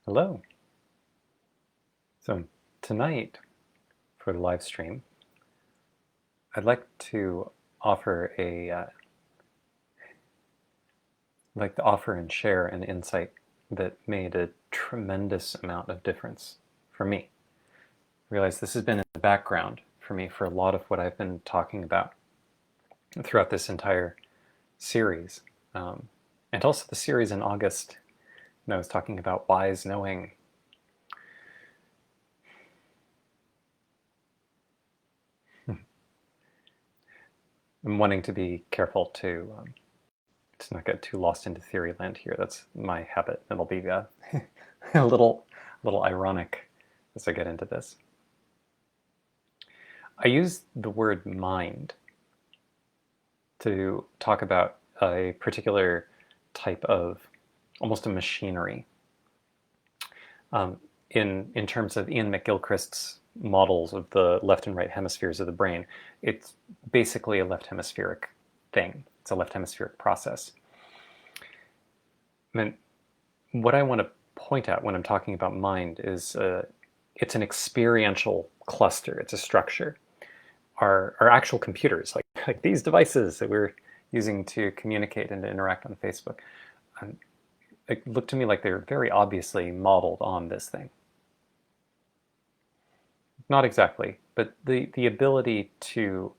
Hello. So tonight for the live stream, I'd like to offer and share an insight that made a tremendous amount of difference for me. I realize this has been in the background for me for a lot of what I've been talking about throughout this entire series, and also the series in August. I was talking about wise knowing. I'm wanting to be careful to not get too lost into theory land here. That's my habit. It'll be a little ironic as I get into this. I use the word mind to talk about a particular type of almost a machinery. In terms of Ian McGilchrist's models of the left and right hemispheres of the brain, it's basically a left hemispheric thing. It's a left hemispheric process. I mean, what I want to point out when I'm talking about mind is it's an experiential cluster. It's a structure. Our actual computers, like these devices that we're using to communicate and to interact on Facebook, it looked to me like they're very obviously modeled on this thing. Not exactly, but the ability to,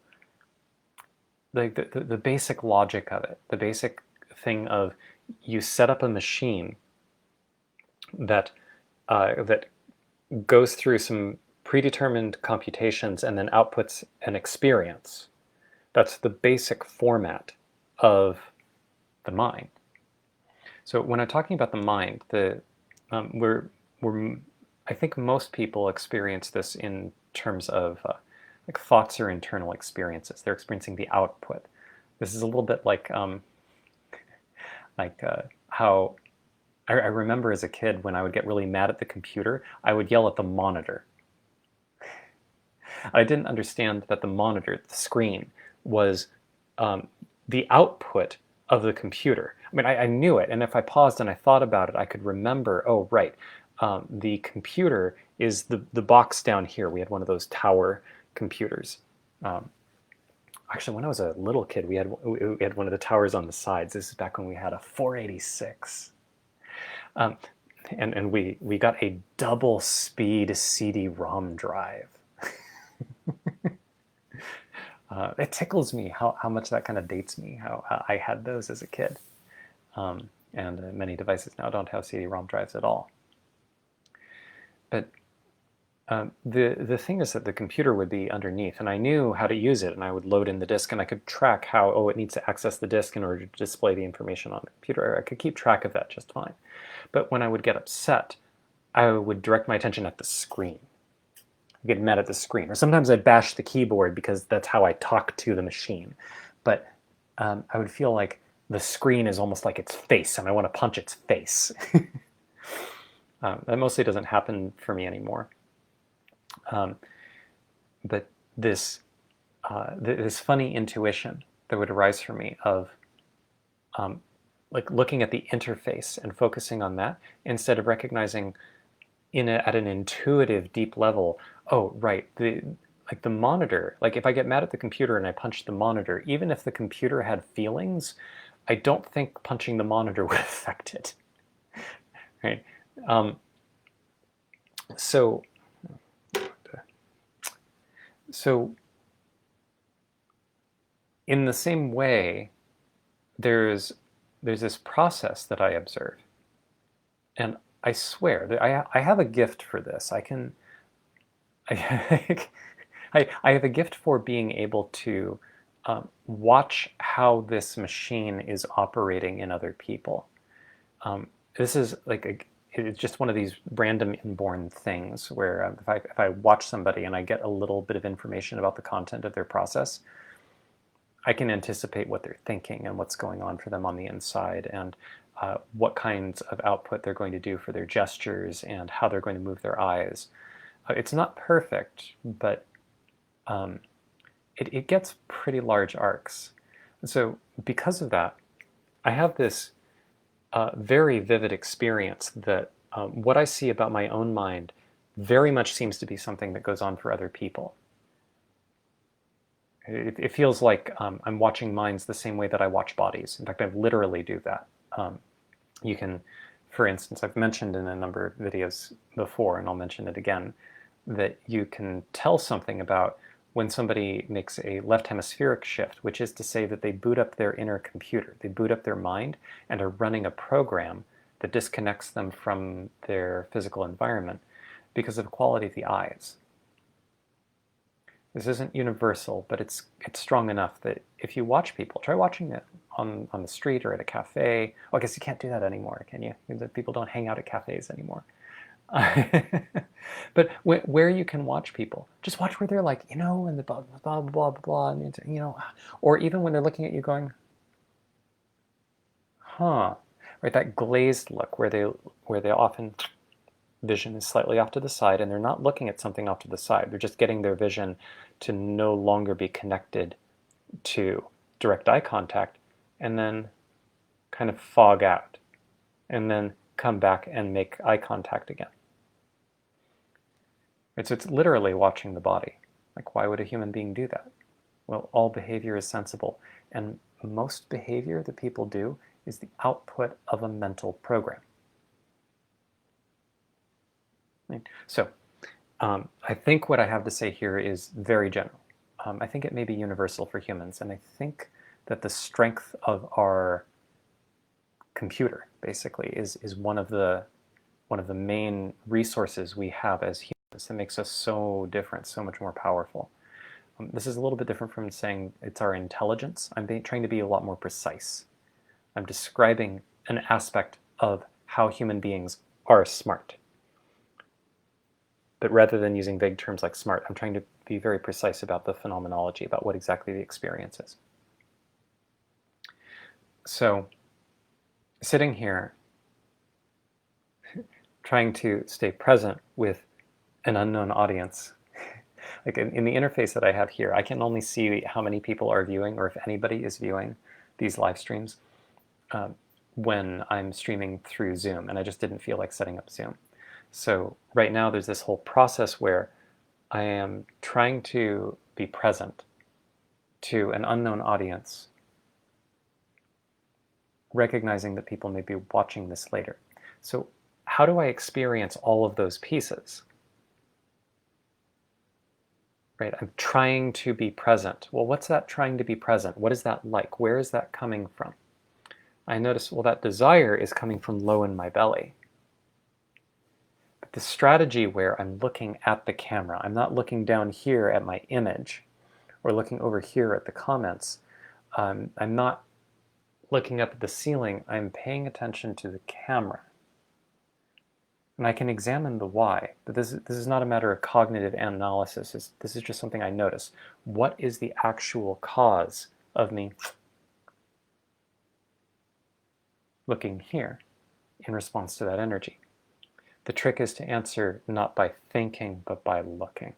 the basic logic of it, the basic thing of you set up a machine that that goes through some predetermined computations and then outputs an experience. That's the basic format of the mind. So when I'm talking about the mind, I think most people experience this in terms of like thoughts or internal experiences. They're experiencing the output. This is a little bit like how I remember as a kid when I would get really mad at the computer, I would yell at the monitor. I didn't understand that the monitor, the screen, was the output of the computer. I mean, I knew it, and if I paused and I thought about it, I could remember, oh, right, the computer is the box down here. We had one of those tower computers. Actually, when I was a little kid, we had one of the towers on the sides. This is back when we had a 486. And we got a double speed CD-ROM drive. It tickles me how much that kind of dates me, how I had those as a kid. And many devices now don't have CD-ROM drives at all. But the thing is that the computer would be underneath, and I knew how to use it, and I would load in the disk, and I could track how, oh, it needs to access the disk in order to display the information on the computer. I could keep track of that just fine. But when I would get upset, I would direct my attention at the screen. I'd get mad at the screen. Or sometimes I'd bash the keyboard because that's how I talk to the machine. But I would feel like the screen is almost like its face, and I want to punch its face. That mostly doesn't happen for me anymore. But this funny intuition that would arise for me of like looking at the interface and focusing on that instead of recognizing at an intuitive deep level, oh, right, the monitor, like if I get mad at the computer and I punch the monitor, even if the computer had feelings, I don't think punching the monitor would affect it. Right? So in the same way, there's this process that I observe, and I swear that I have a gift for this. I have a gift for being able to watch how this machine is operating in other people. This is like it's just one of these random inborn things where if I watch somebody and I get a little bit of information about the content of their process, I can anticipate what they're thinking and what's going on for them on the inside, and what kinds of output they're going to do for their gestures and how they're going to move their eyes. It's not perfect, but it gets pretty large arcs. So because of that, I have this very vivid experience that what I see about my own mind very much seems to be something that goes on for other people. It feels like I'm watching minds the same way that I watch bodies. In fact, I literally do that. You can, for instance, I've mentioned in a number of videos before, and I'll mention it again, that you can tell something about when somebody makes a left hemispheric shift, which is to say that they boot up their inner computer, they boot up their mind and are running a program that disconnects them from their physical environment because of the quality of the eyes. This isn't universal, but it's strong enough that if you watch people, try watching it on the street or at a cafe. Oh, I guess you can't do that anymore, can you? People don't hang out at cafes anymore. But where you can watch people, just watch where they're like, and the blah, blah, blah, blah, blah, and, or even when they're looking at you going, huh, right, that glazed look where they often vision is slightly off to the side and they're not looking at something off to the side. They're just getting their vision to no longer be connected to direct eye contact and then kind of fog out and then come back and make eye contact again. So it's literally watching the body. Like, why would a human being do that? Well, all behavior is sensible, and most behavior that people do is the output of a mental program. Right? So I think what I have to say here is very general. I think it may be universal for humans, and I think that the strength of our computer, basically, is one of the main resources we have as humans that makes us so different, so much more powerful. This is a little bit different from saying it's our intelligence. I'm trying to be a lot more precise. I'm describing an aspect of how human beings are smart. But rather than using vague terms like smart, I'm trying to be very precise about the phenomenology, about what exactly the experience is. So, sitting here, trying to stay present with an unknown audience, like in the interface that I have here, I can only see how many people are viewing, or if anybody is viewing these live streams when I'm streaming through Zoom, and I just didn't feel like setting up Zoom. So right now there's this whole process where I am trying to be present to an unknown audience, recognizing that people may be watching this later. So how do I experience all of those pieces? Right, I'm trying to be present. Well, what's that trying to be present? What is that like? Where is that coming from? I notice, well, that desire is coming from low in my belly. But the strategy where I'm looking at the camera, I'm not looking down here at my image or looking over here at the comments. I'm not looking up at the ceiling. I'm paying attention to the camera. And I can examine the why, but this is not a matter of cognitive analysis. This is just something I notice. What is the actual cause of me looking here in response to that energy? The trick is to answer not by thinking, but by looking.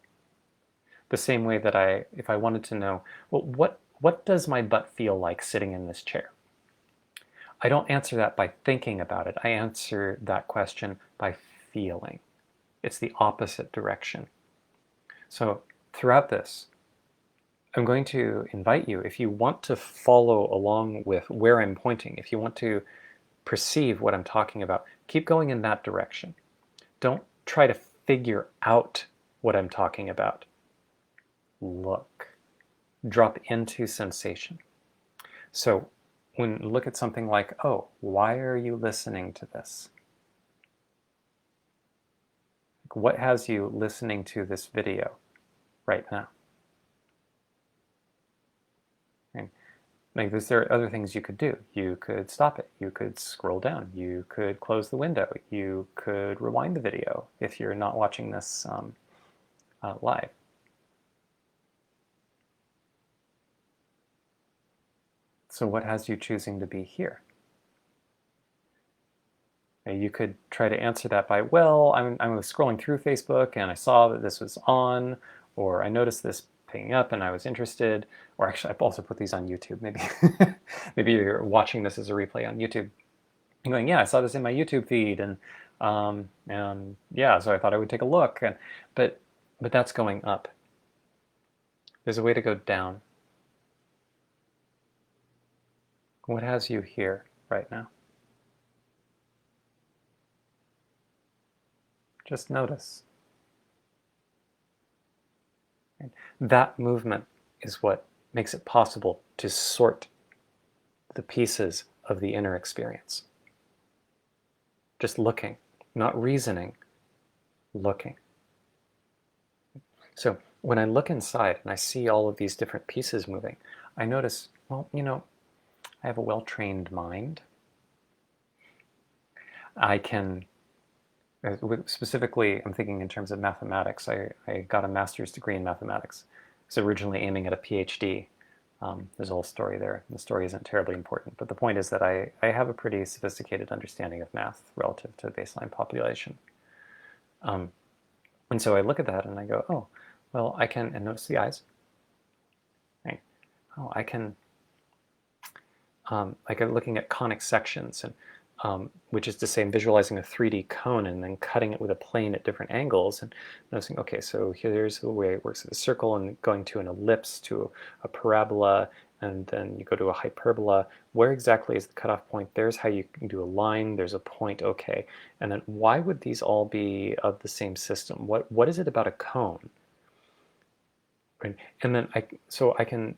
The same way that if I wanted to know, well, what does my butt feel like sitting in this chair? I don't answer that by thinking about it. I answer that question by feeling. It's the opposite direction. So throughout this, I'm going to invite you, if you want to follow along with where I'm pointing, if you want to perceive what I'm talking about, keep going in that direction. Don't try to figure out what I'm talking about. Look. Drop into sensation. So when you look at something like, oh, why are you listening to this? What has you listening to this video right now? And like, there are other things you could do. You could stop it. You could scroll down. You could close the window. You could rewind the video if you're not watching this live. So what has you choosing to be here? You could try to answer that by, well, I was scrolling through Facebook and I saw that this was on, or I noticed this picking up and I was interested, or actually I've also put these on YouTube. Maybe maybe you're watching this as a replay on YouTube. and going, yeah, I saw this in my YouTube feed, and yeah, so I thought I would take a look, and but that's going up. There's a way to go down. What has you here right now? Just notice. That movement is what makes it possible to sort the pieces of the inner experience. Just looking, not reasoning, looking. So when I look inside and I see all of these different pieces moving, I notice, well, I have a well-trained mind. I can, specifically, I'm thinking in terms of mathematics. I got a master's degree in mathematics. I was originally aiming at a PhD. There's a whole story there. The story isn't terribly important, but the point is that I have a pretty sophisticated understanding of math relative to the baseline population. And so I look at that and I go, oh, well, I can, and notice the eyes. Right? Oh, I can, like I'm looking at conic sections, and which is to say, I'm visualizing a 3D cone and then cutting it with a plane at different angles and noticing, okay, so here's the way it works with a circle, and going to an ellipse, to a parabola, and then you go to a hyperbola. Where exactly is the cutoff point? There's how you can do a line. There's a point, okay. And then why would these all be of the same system? What is it about a cone? Right? And then I can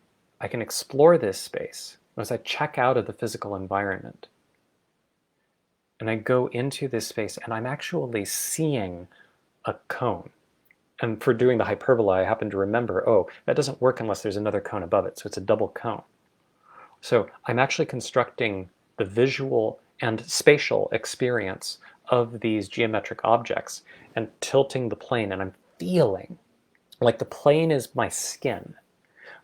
explore this space as I check out of the physical environment. And I go into this space and I'm actually seeing a cone. And for doing the hyperbola, I happen to remember, oh, that doesn't work unless there's another cone above it. So it's a double cone. So I'm actually constructing the visual and spatial experience of these geometric objects and tilting the plane. And I'm feeling like the plane is my skin.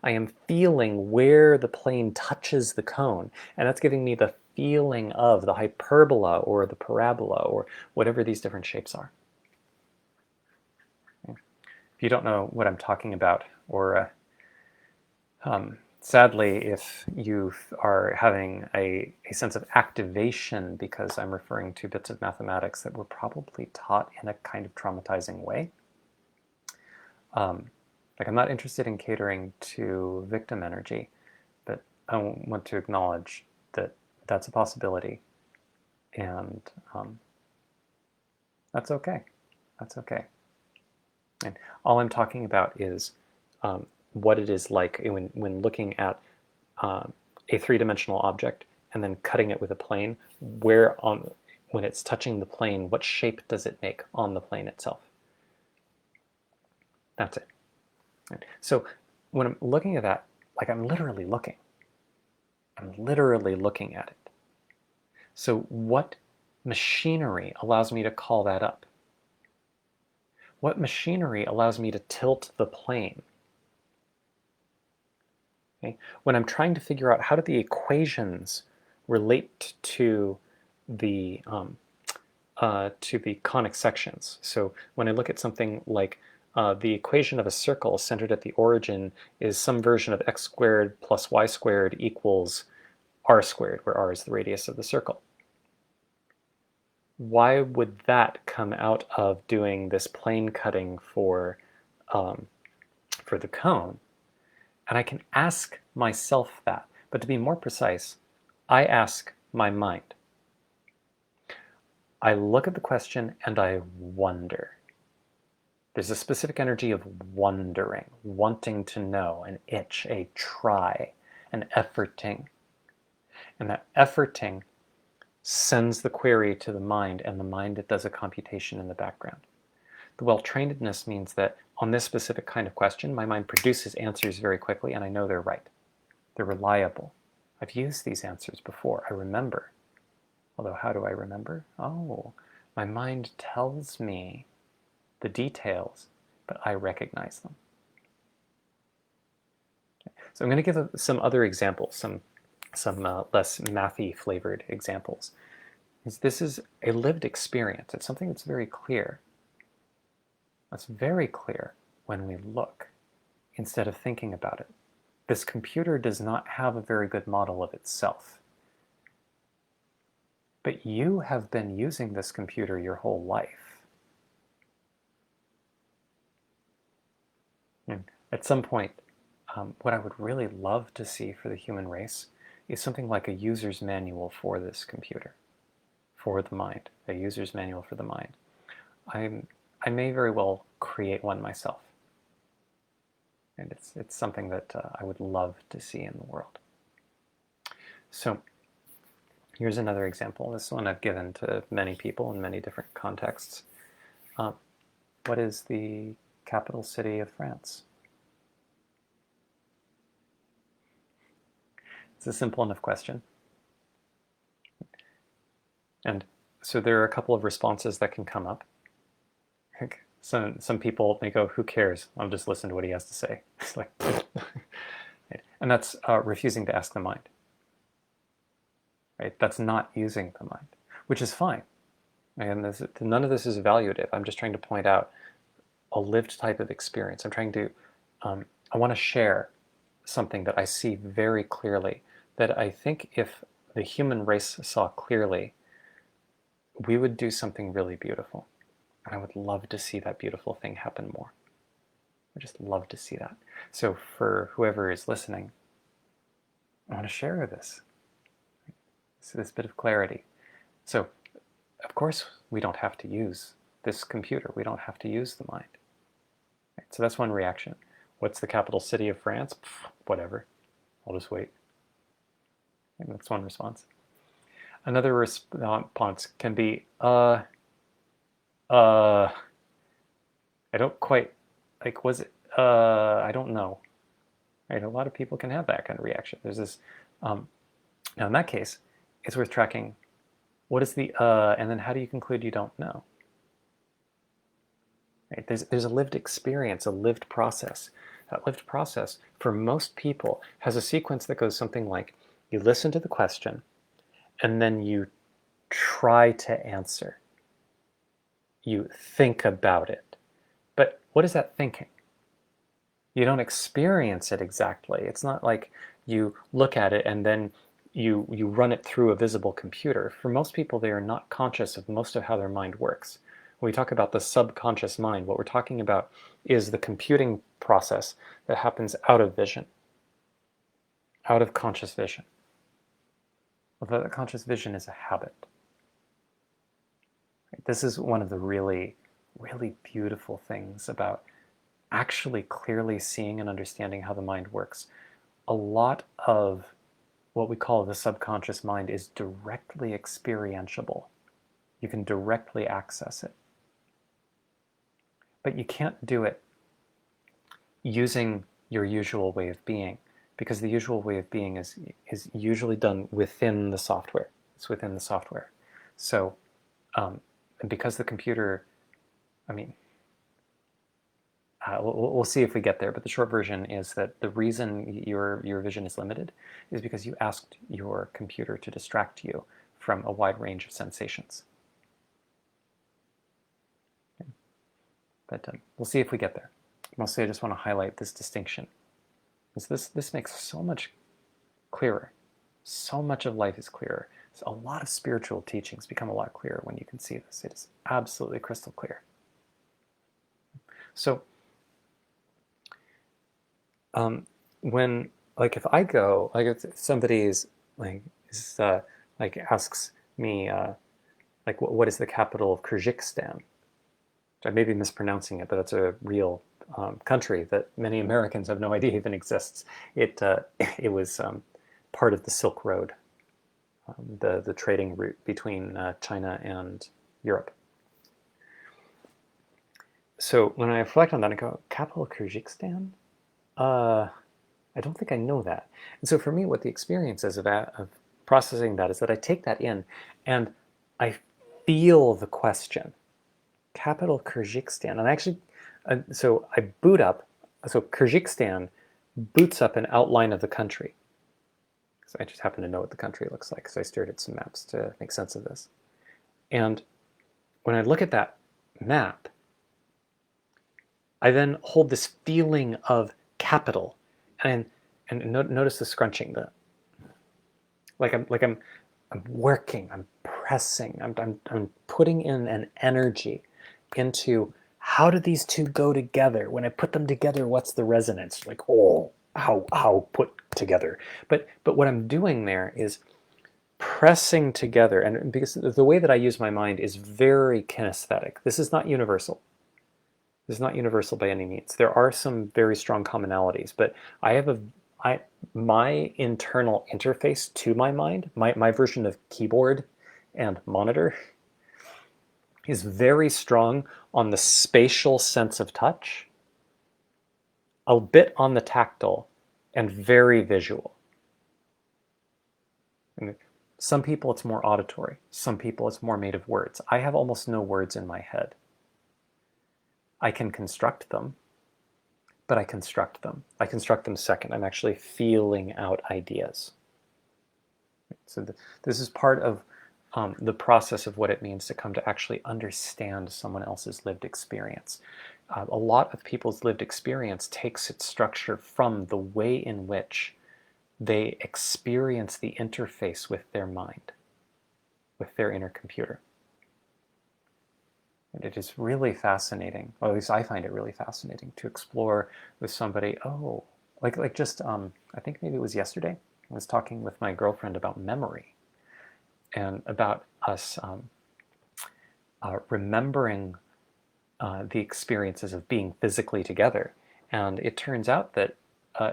I am feeling where the plane touches the cone, and that's giving me the feeling of the hyperbola or the parabola or whatever these different shapes are. If you don't know what I'm talking about, or sadly, if you are having a sense of activation because I'm referring to bits of mathematics that were probably taught in a kind of traumatizing way, like I'm not interested in catering to victim energy, but I want to acknowledge that that's a possibility, and that's okay. That's okay. And all I'm talking about is what it is like when looking at a three-dimensional object and then cutting it with a plane, when it's touching the plane, what shape does it make on the plane itself? That's it. So when I'm looking at that, like I'm literally looking. I'm literally looking at it. So what machinery allows me to call that up? What machinery allows me to tilt the plane? Okay? When I'm trying to figure out how do the equations relate to the conic sections. So when I look at something like the equation of a circle centered at the origin is some version of x squared plus y squared equals r squared, where r is the radius of the circle. Why would that come out of doing this plane cutting for the cone? And I can ask myself that. But to be more precise, I ask my mind. I look at the question and I wonder. There's a specific energy of wondering, wanting to know, an itch, a try, an efforting. And that efforting sends the query to the mind, and the mind does a computation in the background. The well-trainedness means that on this specific kind of question, my mind produces answers very quickly, and I know they're right. They're reliable. I've used these answers before. I remember. Although, how do I remember? Oh, my mind tells me the details, but I recognize them. Okay. So I'm going to give some other examples, some less mathy flavored examples. This is a lived experience. It's something that's very clear. It's very clear when we look instead of thinking about it. This computer does not have a very good model of itself. But you have been using this computer your whole life. And at some point, what I would really love to see for the human race is something like a user's manual for this computer, for the mind, a user's manual for the mind. I may very well create one myself. And it's something that I would love to see in the world. So here's another example. This one I've given to many people in many different contexts. What is the capital city of France? It's a simple enough question. And so there are a couple of responses that can come up. Some people may go, who cares? I'll just listen to what he has to say. It's like, and that's refusing to ask the mind. Right? That's not using the mind, which is fine. And none of this is evaluative. I'm just trying to point out a lived type of experience. I'm trying to, I want to share something that I see very clearly, that I think if the human race saw clearly, we would do something really beautiful. And I would love to see that beautiful thing happen more. I just love to see that. So for whoever is listening, I want to share this. So this bit of clarity. So, of course, we don't have to use this computer. We don't have to use the mind. Right? So that's one reaction. What's the capital city of France? Pff, whatever. I'll just wait. And that's one response. Another response can be, I don't quite, like, was it, I don't know. Right? A lot of people can have that kind of reaction. There's this, now in that case, it's worth tracking what is the, and then how do you conclude you don't know? Right? There's a lived experience, a lived process. That lived process, for most people, has a sequence that goes something like, you listen to the question, and then you try to answer. You think about it. But what is that thinking? You don't experience it exactly. It's not like you look at it and then you run it through a visible computer. For most people, they are not conscious of most of how their mind works. When we talk about the subconscious mind, what we're talking about is the computing process that happens out of vision, out of conscious vision. Although that conscious vision is a habit. This is one of the really, really beautiful things about actually clearly seeing and understanding how the mind works. A lot of what we call the subconscious mind is directly experientiable. You can directly access it. But you can't do it using your usual way of being, because the usual way of being is usually done within the software. It's within the software. So, and because the computer, I mean, we'll see if we get there, but the short version is that the reason your vision is limited is because you asked your computer to distract you from a wide range of sensations. But we'll see if we get there. Mostly I just want to highlight this distinction. Because this makes so much clearer. So much of life is clearer. So a lot of spiritual teachings become a lot clearer when you can see this. It is absolutely crystal clear. So when, like, if I go, like, if somebody's like asks me like, what is the capital of Kyrgyzstan? I may be mispronouncing it, but that's a real country that many Americans have no idea even exists. It was part of the Silk Road, the trading route between China and Europe. So when I reflect on that, I go, capital of Kyrgyzstan? I don't think I know that. And so for me, what the experience is of processing that is that I take that in and I feel the question. Capital Kyrgyzstan. And actually, so I boot up, so Kyrgyzstan boots up an outline of the country. So I just happen to know what the country looks like, so I stared at some maps to make sense of this. And when I look at that map, I then hold this feeling of capital, and notice the scrunching. I'm working. I'm pressing, I'm putting in an energy into how do these two go together? When I put them together, what's the resonance? Like, oh, how put together. But what I'm doing there is pressing together, and because the way that I use my mind is very kinesthetic. This is not universal. This is not universal by any means. There are some very strong commonalities, but I have my internal interface to my mind, my version of keyboard and monitor is very strong on the spatial sense of touch, a bit on the tactile, and very visual. And some people it's more auditory, some people it's more made of words. I have almost no words in my head. I can construct them, but I construct them. I construct them second. I'm actually feeling out ideas. So this is part of the process of what it means to come to actually understand someone else's lived experience. A lot of people's lived experience takes its structure from the way in which they experience the interface with their mind, with their inner computer. And it is really fascinating, or at least I find it really fascinating, to explore with somebody, oh, like just, I think maybe it was yesterday, I was talking with my girlfriend about memory and about us remembering the experiences of being physically together. And it turns out that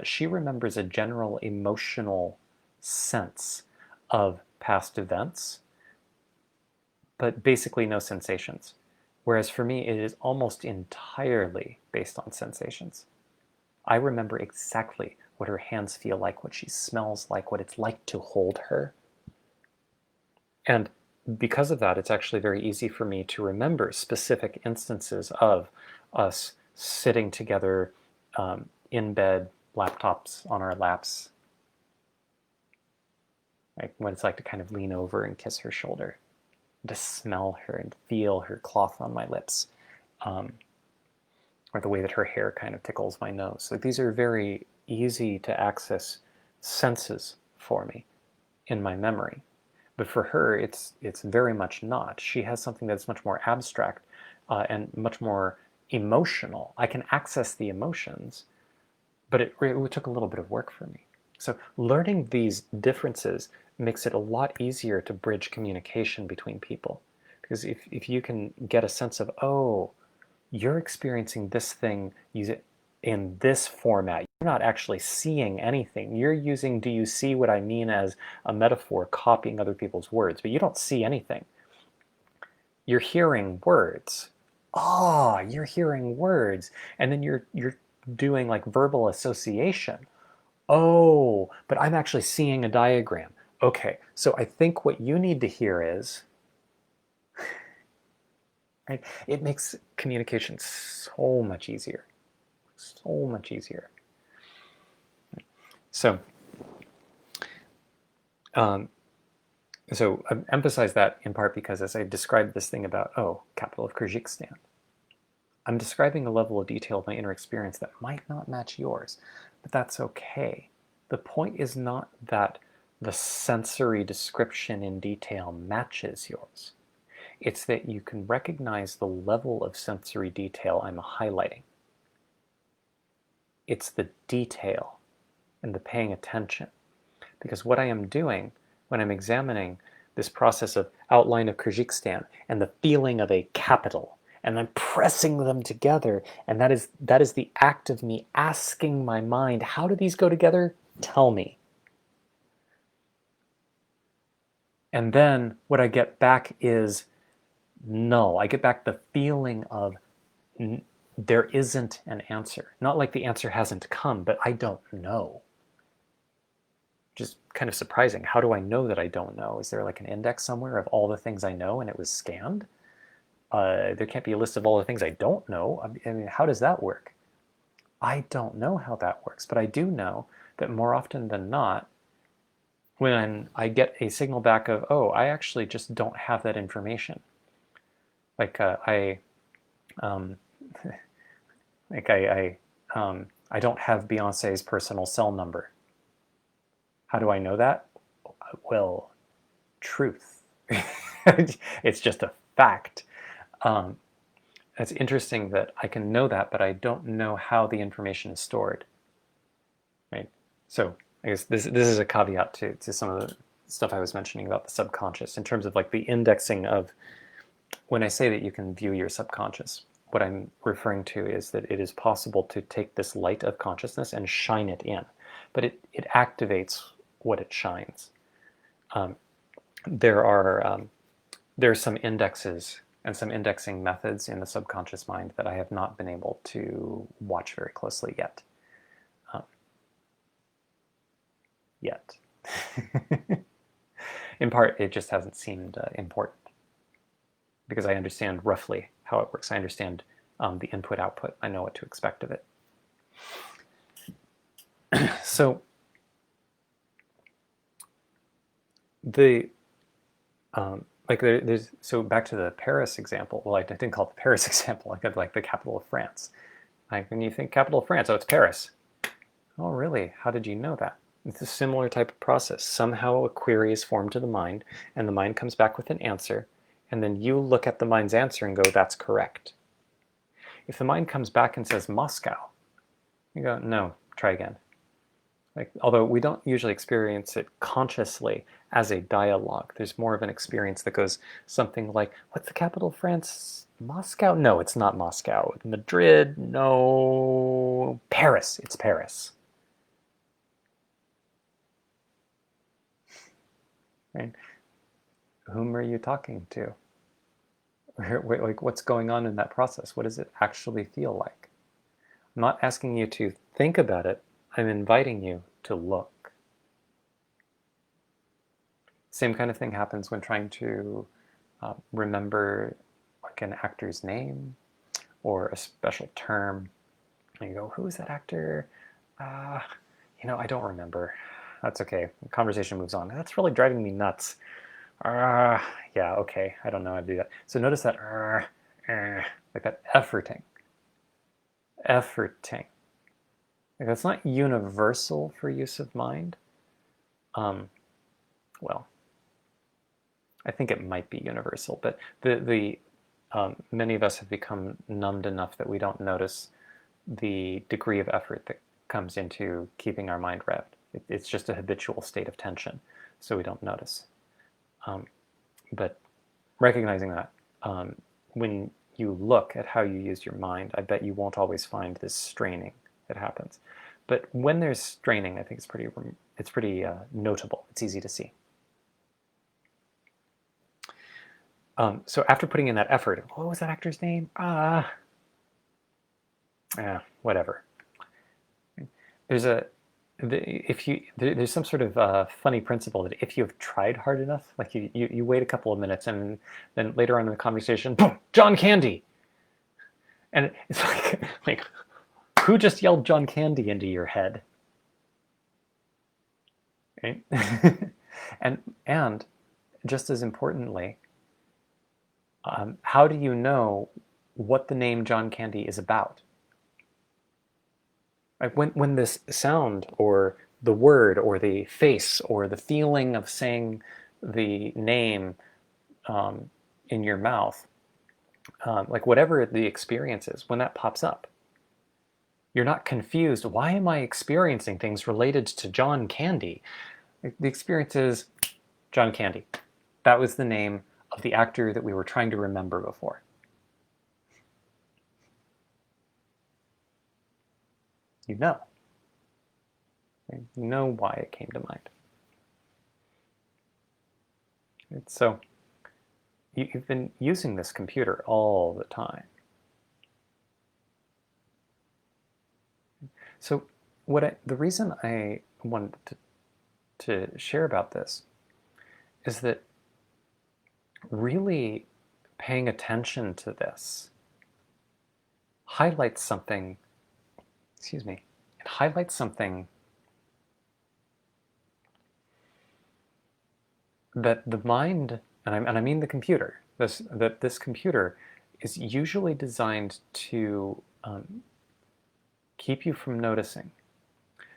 she remembers a general emotional sense of past events, but basically no sensations. Whereas for me, it is almost entirely based on sensations. I remember exactly what her hands feel like, what she smells like, what it's like to hold her. And because of that, it's actually very easy for me to remember specific instances of us sitting together in bed, laptops on our laps, like what it's like to kind of lean over and kiss her shoulder, to smell her and feel her cloth on my lips, or the way that her hair kind of tickles my nose. Like these are very easy to access senses for me in my memory. But for her, it's very much not. She has something that's much more abstract and much more emotional. I can access the emotions, but it took a little bit of work for me. So learning these differences makes it a lot easier to bridge communication between people. Because if you can get a sense of, oh, you're experiencing this thing in this format, you're not actually seeing anything. You're using, do you see what I mean, as a metaphor, copying other people's words, but you don't see anything. You're hearing words. Ah, you're hearing words. And then you're doing like verbal association. Oh, but I'm actually seeing a diagram. Okay, so I think what you need to hear is, right? It makes communication so much easier. So much easier. So, I emphasize that in part because as I described this thing about, oh, capital of Kyrgyzstan, I'm describing a level of detail of my inner experience that might not match yours, but that's okay. The point is not that the sensory description in detail matches yours. It's that you can recognize the level of sensory detail I'm highlighting. It's the detail and the paying attention. Because what I am doing when I'm examining this process of outline of Kyrgyzstan and the feeling of a capital, and I'm pressing them together, and that is the act of me asking my mind, how do these go together? Tell me. And then what I get back is no. I get back the feeling of there isn't an answer. Not like the answer hasn't come, but I don't know. Just kind of surprising. How do I know that I don't know? Is there like an index somewhere of all the things I know and it was scanned? There can't be a list of all the things I don't know. I mean, how does that work? I don't know how that works, but I do know that more often than not, when I get a signal back of, oh, I actually just don't have that information. Like like I don't have Beyonce's personal cell number. How do I know that? Well, truth. It's just a fact. Um, it's interesting that I can know that, but I don't know how the information is stored. Right? So I guess this is a caveat to some of the stuff I was mentioning about the subconscious in terms of like the indexing of, when I say that you can view your subconscious, what I'm referring to is that it is possible to take this light of consciousness and shine it in, but it activates what it shines. Um, there are some indexes and some indexing methods in the subconscious mind that I have not been able to watch very closely yet. Yet. In part, it just hasn't seemed important because I understand roughly how it works. I understand the input-output. I know what to expect of it. So the so back to the Paris example. Well, I didn't call it the Paris example. I could like the capital of France. Like when you think capital of France, oh, it's Paris. Oh, really? How did you know that? It's a similar type of process. Somehow a query is formed to the mind, and the mind comes back with an answer, and then you look at the mind's answer and go, that's correct. If the mind comes back and says Moscow, you go, no, try again. Like, although we don't usually experience it consciously as a dialogue, there's more of an experience that goes something like, what's the capital of France? Moscow? No, it's not Moscow. Madrid? No. Paris. It's Paris. Right? Whom are you talking to? Like, what's going on in that process? What does it actually feel like? I'm not asking you to think about it. I'm inviting you to look. Same kind of thing happens when trying to remember like an actor's name or a special term. And you go, who is that actor? I don't remember. That's okay. The conversation moves on. That's really driving me nuts. Yeah, okay. I don't know how to do that. So notice that, like that efforting. Efforting. Like that's not universal for use of mind. Well, I think it might be universal, but many of us have become numbed enough that we don't notice the degree of effort that comes into keeping our mind revved. It's just a habitual state of tension, so we don't notice. But recognizing that, when you look at how you use your mind, I bet you won't always find this straining that happens. But when there's straining, I think it's pretty notable. It's easy to see. So after putting in that effort, what was that actor's name? Whatever. There's some sort of funny principle that if you have tried hard enough, like you wait a couple of minutes and then later on in the conversation, boom, John Candy, and it's like who just yelled John Candy into your head, right? and just as importantly, how do you know what the name John Candy is about? Like when this sound or the word or the face or the feeling of saying the name in your mouth, like whatever the experience is, when that pops up, you're not confused. Why am I experiencing things related to John Candy? The experience is John Candy. That was the name of the actor that we were trying to remember before. You know. You know why it came to mind. So you've been using this computer all the time. So the reason I wanted to share about this is that really paying attention to this highlights something, it highlights something that the mind, and I mean the computer, this computer is usually designed to keep you from noticing.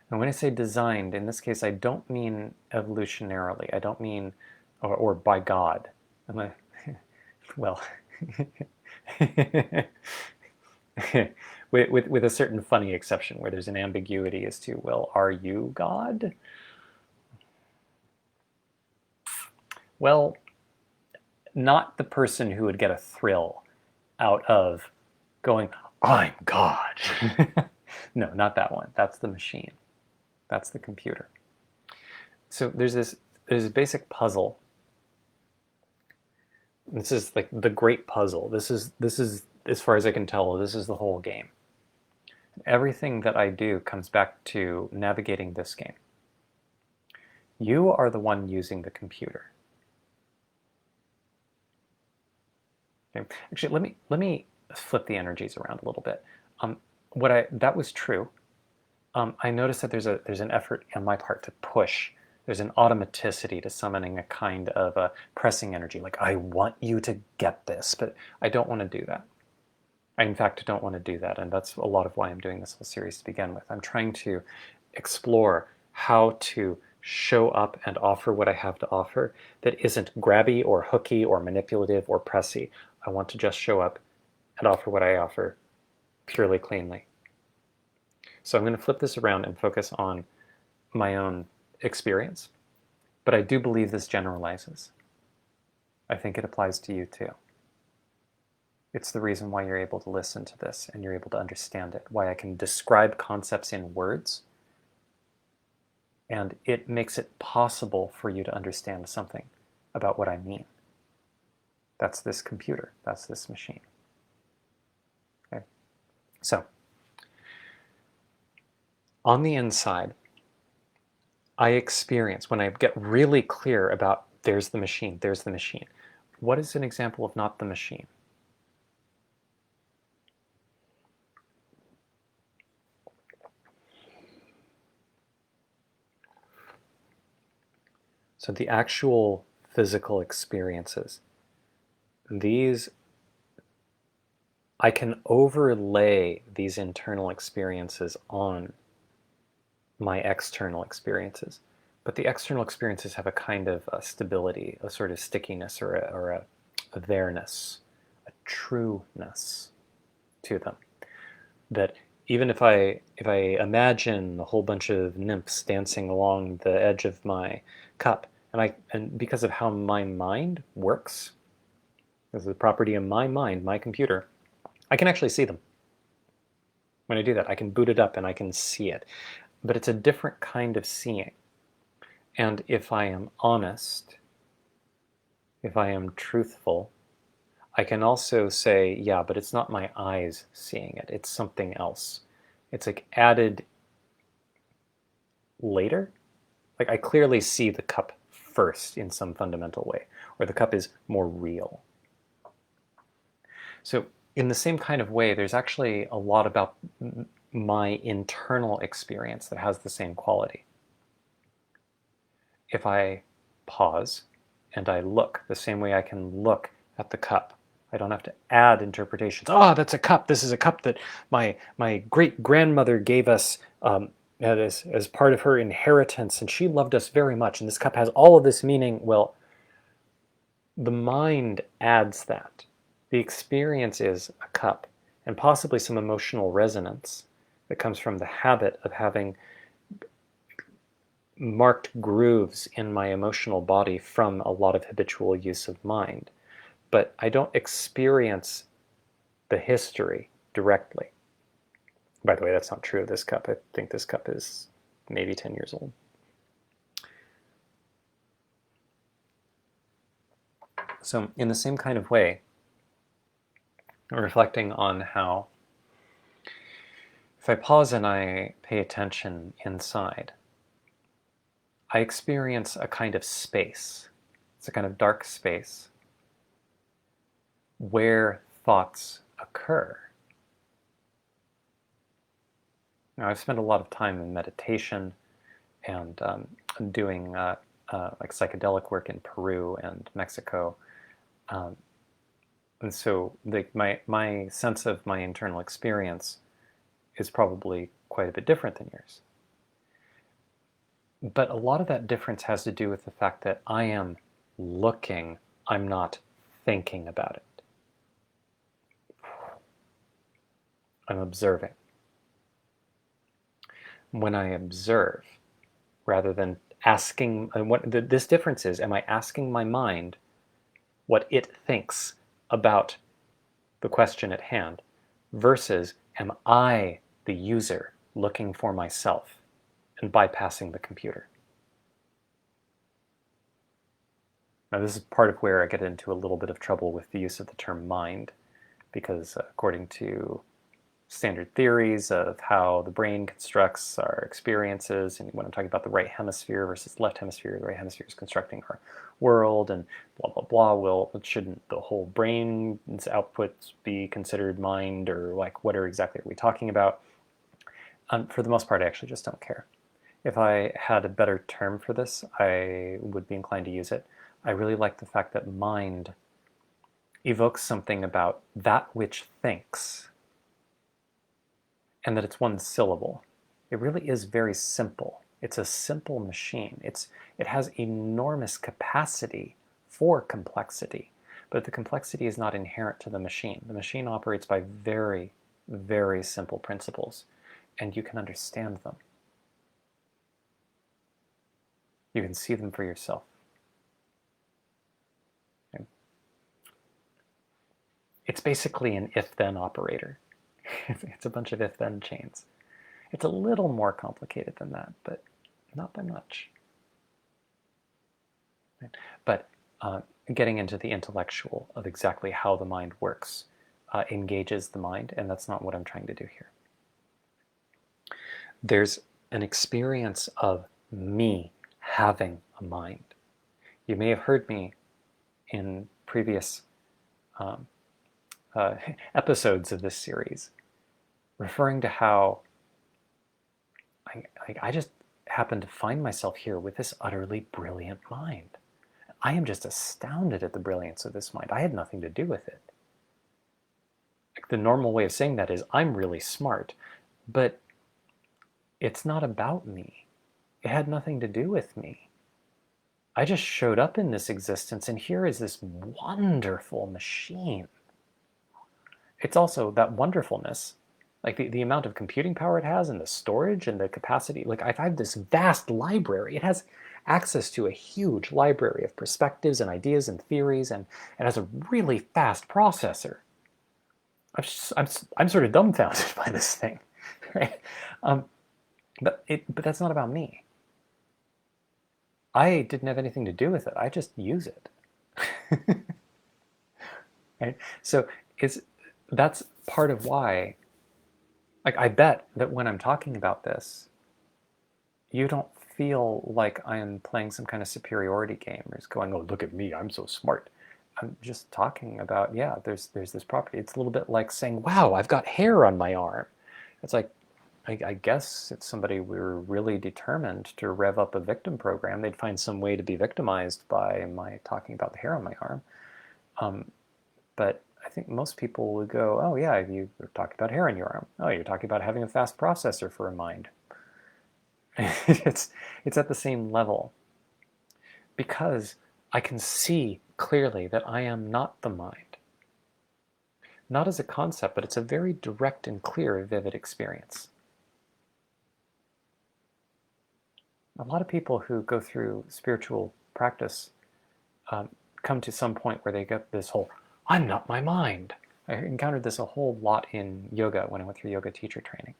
And when I say designed, in this case, I don't mean evolutionarily. I don't mean, or by God. Am I? Well, with a certain funny exception where there's an ambiguity as to, well, are you God? Well, not the person who would get a thrill out of going, I'm God. No, not that one. That's the machine. That's the computer. So there's a basic puzzle. This is like the great puzzle. This is as far as I can tell, this is the whole game. Everything that I do comes back to navigating this game. You are the one using the computer. Okay. Actually, let me flip the energies around a little bit. That was true. I noticed that there's an effort on my part to push. There's an automaticity to summoning a kind of a pressing energy, like I want you to get this, but I don't want to do that. I, in fact, don't want to do that, and that's a lot of why I'm doing this whole series to begin with. I'm trying to explore how to show up and offer what I have to offer that isn't grabby or hooky or manipulative or pressy. I want to just show up and offer what I offer purely cleanly. So I'm going to flip this around and focus on my own experience, but I do believe this generalizes. I think it applies to you too. It's the reason why you're able to listen to this and you're able to understand it, why I can describe concepts in words, and it makes it possible for you to understand something about what I mean. That's this computer, that's this machine. Okay? So, on the inside, I experience, when I get really clear about there's the machine, what is an example of not the machine? So the actual physical experiences, these, I can overlay these internal experiences on my external experiences. But the external experiences have a kind of a stability, a sort of stickiness or a there-ness, a trueness to them. That even if I imagine a whole bunch of nymphs dancing along the edge of my cup, and because of how my mind works, as a property of my mind, my computer, I can actually see them. When I do that, I can boot it up and I can see it. But it's a different kind of seeing. And if I am honest, if I am truthful, I can also say, yeah, but it's not my eyes seeing it. It's something else. It's like added later. Like I clearly see the cup first in some fundamental way, or the cup is more real. So in the same kind of way, there's actually a lot about my internal experience that has the same quality. If I pause and I look the same way I can look at the cup, I don't have to add interpretations. Oh, that's a cup. This is a cup that my great-grandmother gave us as part of her inheritance, and she loved us very much, and this cup has all of this meaning. Well, the mind adds that. The experience is a cup, and possibly some emotional resonance that comes from the habit of having marked grooves in my emotional body from a lot of habitual use of mind. But I don't experience the history directly. By the way, that's not true of this cup. I think this cup is maybe 10 years old. So in the same kind of way, reflecting on how if I pause and I pay attention inside, I experience a kind of space. It's a kind of dark space where thoughts occur. Now, I've spent a lot of time in meditation and doing like psychedelic work in Peru and Mexico. And so my sense of my internal experience is probably quite a bit different than yours. But a lot of that difference has to do with the fact that I am looking I'm not thinking about it. I'm observing. When I observe, rather than asking, this difference is, am I asking my mind what it thinks about the question at hand, versus am I the user looking for myself and bypassing the computer? Now, this is part of where I get into a little bit of trouble with the use of the term mind, because according to standard theories of how the brain constructs our experiences, and when I'm talking about the right hemisphere versus left hemisphere, the right hemisphere is constructing our world, and blah, blah, blah. Well, shouldn't the whole brain's outputs be considered mind, or like what exactly are we talking about? For the most part, I actually just don't care. If I had a better term for this, I would be inclined to use it. I really like the fact that mind evokes something about that which thinks, and that it's one syllable. It really is very simple. It's a simple machine. It has enormous capacity for complexity, but the complexity is not inherent to the machine. The machine operates by very, very simple principles, and you can understand them. You can see them for yourself. Okay? It's basically an if-then operator. It's a bunch of if-then chains. It's a little more complicated than that, but not by much. But getting into the intellectual of exactly how the mind works engages the mind, and that's not what I'm trying to do here. There's an experience of me having a mind. You may have heard me in previous episodes of this series referring to how I just happen to find myself here with this utterly brilliant mind. I am just astounded at the brilliance of this mind. I had nothing to do with it. Like, the normal way of saying that is, I'm really smart, but it's not about me. It had nothing to do with me. I just showed up in this existence, and here is this wonderful machine. It's also that wonderfulness, like the amount of computing power it has, and the storage and the capacity. Like, I have this vast library. It has access to a huge library of perspectives and ideas and theories, and it has a really fast processor. I'm sort of dumbfounded by this thing, right? But that's not about me. I didn't have anything to do with it. I just use it. Right? So that's part of why, like, I bet that when I'm talking about this, you don't feel like I am playing some kind of superiority game or just going, oh, look at me, I'm so smart. I'm just talking about, yeah, there's this property. It's a little bit like saying, wow, I've got hair on my arm. It's like, I guess if somebody were really determined to rev up a victim program, they'd find some way to be victimized by my talking about the hair on my arm. But I think most people would go, oh yeah, you were talking about hair on your arm. Oh, you're talking about having a fast processor for a mind. It's at the same level, because I can see clearly that I am not the mind. Not as a concept, but it's a very direct and clear, vivid experience. A lot of people who go through spiritual practice come to some point where they get this whole, I'm not my mind. I encountered this a whole lot in yoga when I went through yoga teacher training.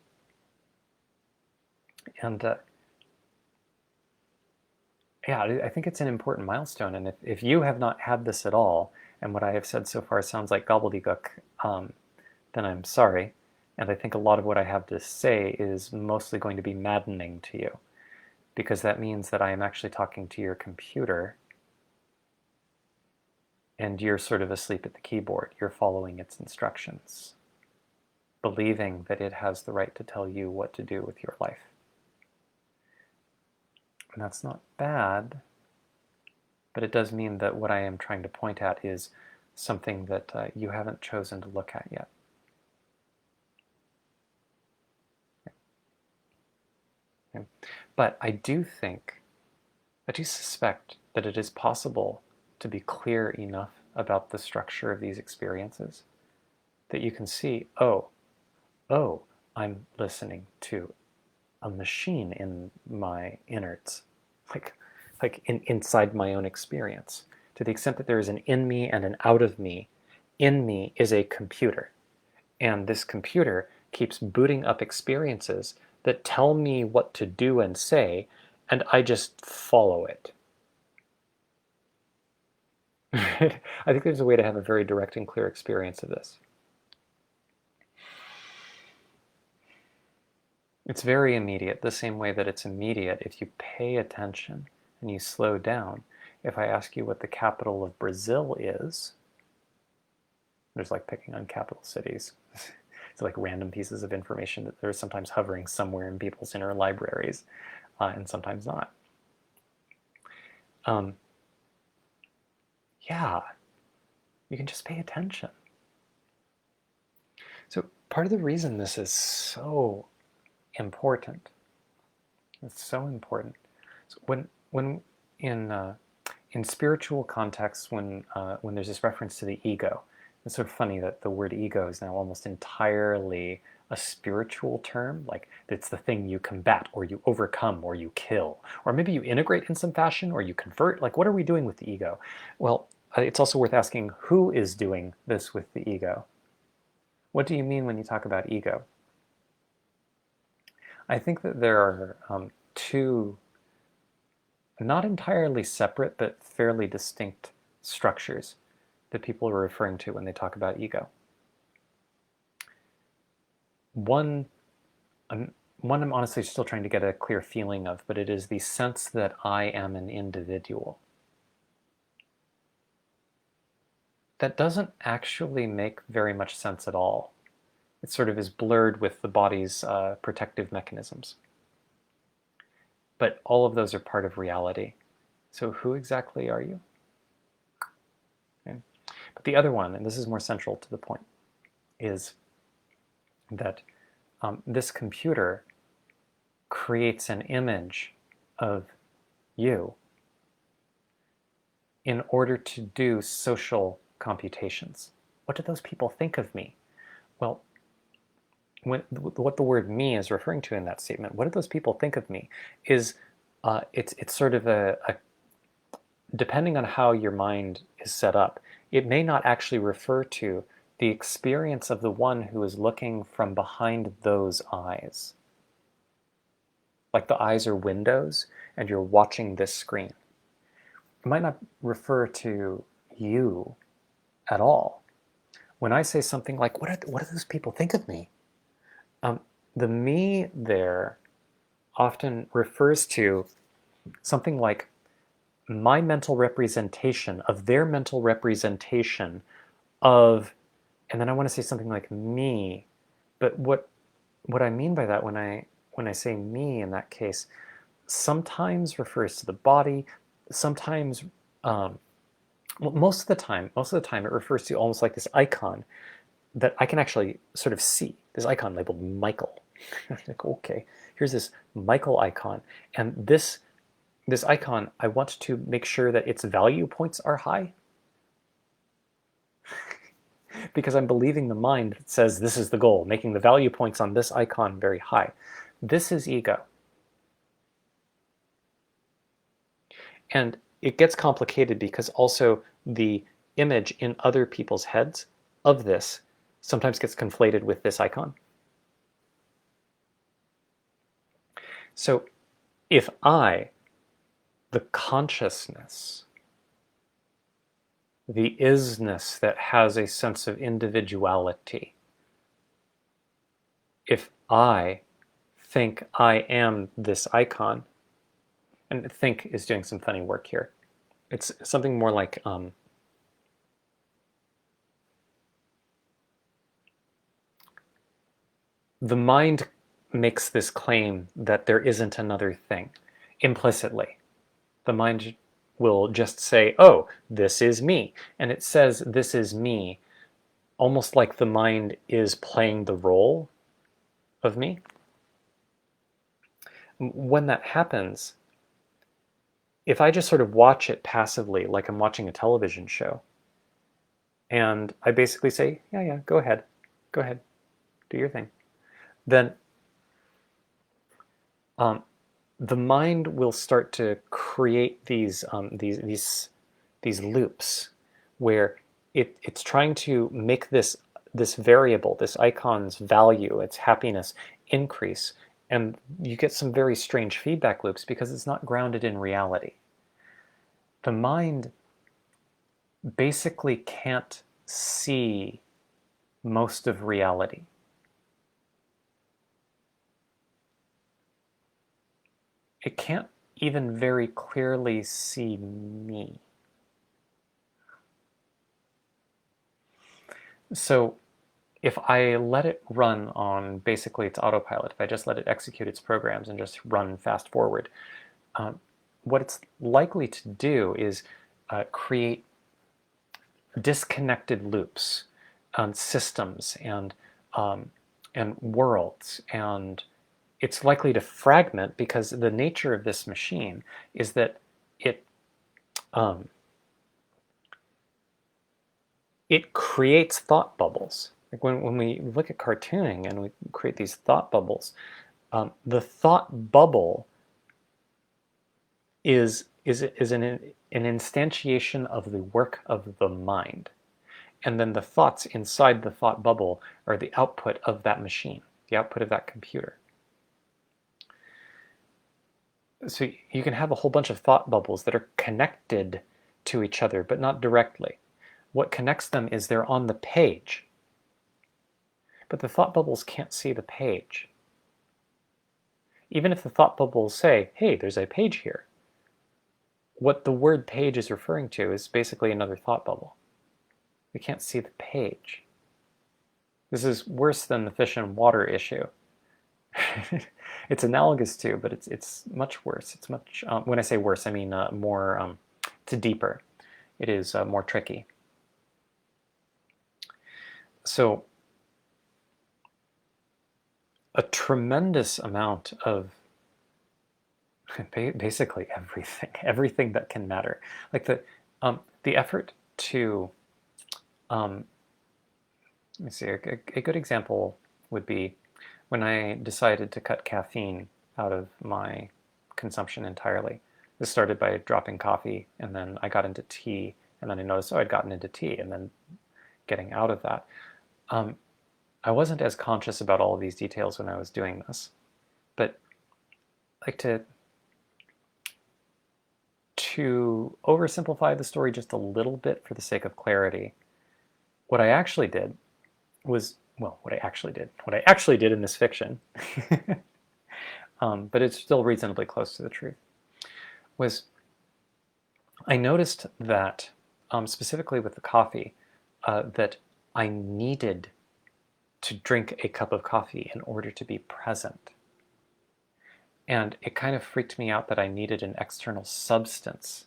And yeah, I think it's an important milestone. And if you have not had this at all, and what I have said so far sounds like gobbledygook, then I'm sorry. And I think a lot of what I have to say is mostly going to be maddening to you, because that means that I am actually talking to your computer, and you're sort of asleep at the keyboard. You're following its instructions, believing that it has the right to tell you what to do with your life. And that's not bad, but it does mean that what I am trying to point at is something that you haven't chosen to look at yet. Okay. But I do suspect that it is possible to be clear enough about the structure of these experiences that you can see, oh, I'm listening to a machine in my innards, inside my own experience. To the extent that there is an in me and an out of me, in me is a computer. And this computer keeps booting up experiences that tell me what to do and say, and I just follow it. I think there's a way to have a very direct and clear experience of this. It's very immediate, the same way that it's immediate if you pay attention and you slow down. If I ask you what the capital of Brazil is, there's like picking on capital cities. It's like random pieces of information that are sometimes hovering somewhere in people's inner libraries, and sometimes not. Yeah, you can just pay attention. So part of the reason this is so important, it's so important. So when in spiritual contexts, when there's this reference to the ego, it's sort of funny that the word ego is now almost entirely a spiritual term, like it's the thing you combat or you overcome or you kill, or maybe you integrate in some fashion or you convert. Like, what are we doing with the ego? Well, it's also worth asking, who is doing this with the ego? What do you mean when you talk about ego? I think that there are two not entirely separate but fairly distinct structures that people are referring to when they talk about ego. One I'm honestly still trying to get a clear feeling of, but it is the sense that I am an individual. That doesn't actually make very much sense at all. It sort of is blurred with the body's protective mechanisms. But all of those are part of reality. So who exactly are you? Okay. But the other one, and this is more central to the point, is that this computer creates an image of you in order to do social computations. What do those people think of me? Well, what the word me is referring to in that statement, what do those people think of me, is it's sort of a depending on how your mind is set up, it may not actually refer to the experience of the one who is looking from behind those eyes. Like the eyes are windows and you're watching this screen. It might not refer to you at all. When I say something like, what do those people think of me? The me there often refers to something like my mental representation of their mental representation of, and then I want to say something like me, but what I mean by that when I say me in that case, sometimes refers to the body, sometimes most of the time it refers to almost like this icon that I can actually sort of see, this icon labeled Michael. Like, okay, here's this Michael icon, and this icon, I want to make sure that its value points are high because I'm believing the mind that says this is the goal, making the value points on this icon very high. This is ego. And it gets complicated because also the image in other people's heads of this sometimes gets conflated with this icon. So if I, the consciousness, the isness that has a sense of individuality, if I think I am this icon, and think is doing some funny work here. It's something more like the mind makes this claim that there isn't another thing implicitly. The mind will just say, oh, this is me. And it says this is me almost like the mind is playing the role of me. When that happens, if I just sort of watch it passively, like I'm watching a television show, and I basically say, yeah, go ahead, do your thing, then the mind will start to create these loops where it's trying to make this variable, this icon's value, its happiness, increase, and you get some very strange feedback loops because it's not grounded in reality. The mind basically can't see most of reality. It can't even very clearly see me. So if I let it run on basically its autopilot, if I just let it execute its programs and just run fast forward, what it's likely to do is create disconnected loops, systems, and worlds, and it's likely to fragment because the nature of this machine is that it um, it creates thought bubbles. Like when we look at cartooning and we create these thought bubbles, the thought bubble is an instantiation of the work of the mind. And then the thoughts inside the thought bubble are the output of that machine, the output of that computer. So you can have a whole bunch of thought bubbles that are connected to each other, but not directly. What connects them is they're on the page. But the thought bubbles can't see the page. Even if the thought bubbles say, hey, there's a page here, what the word page is referring to is basically another thought bubble. We can't see the page. This is worse than the fish and water issue. It's analogous to, but it's much worse. It's much, when I say worse, I mean more, it's deeper. It is more tricky. So a tremendous amount of basically everything that can matter, like the effort to, let me see, a good example would be when I decided to cut caffeine out of my consumption entirely. This started by dropping coffee, and then I got into tea, and then I noticed, oh, I'd gotten into tea, and then getting out of that. I wasn't as conscious about all of these details when I was doing this, but like to oversimplify the story just a little bit for the sake of clarity, what I actually did was, well, what I actually did in this fiction, but it's still reasonably close to the truth, was I noticed that, specifically with the coffee, that I needed to drink a cup of coffee in order to be present. And it kind of freaked me out that I needed an external substance